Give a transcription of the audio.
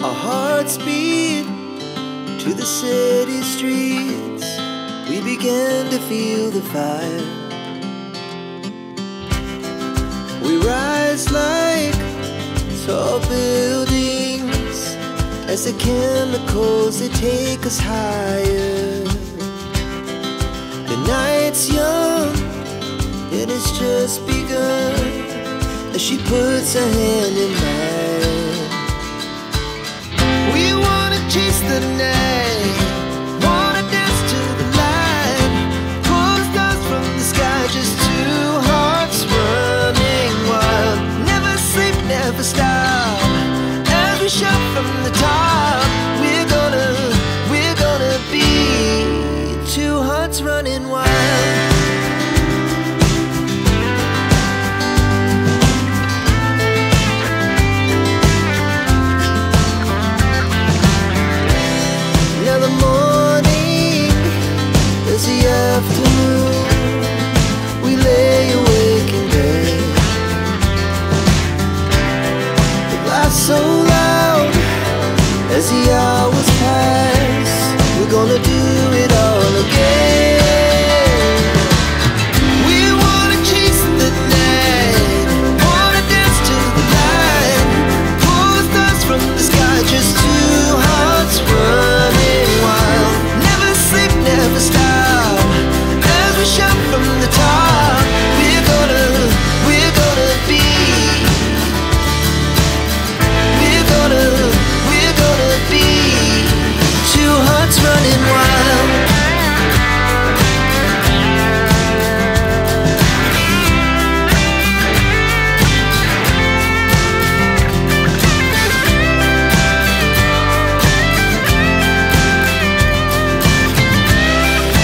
Our hearts beat to the city streets. We began to feel the fire. We rise like tall buildings as the chemicals, they take us higher. The night's young and it's just begun as she puts her hand in mine. We wanna chase the night, wanna dance to the light, pull the stars from the sky, just two hearts running wild. Never sleep, never stop, as we shout from the top. We're gonna be two hearts running wild. Now the morning is the afternoon. We lay awake in bed. The laughs so loud as the hours pass. We're gonna do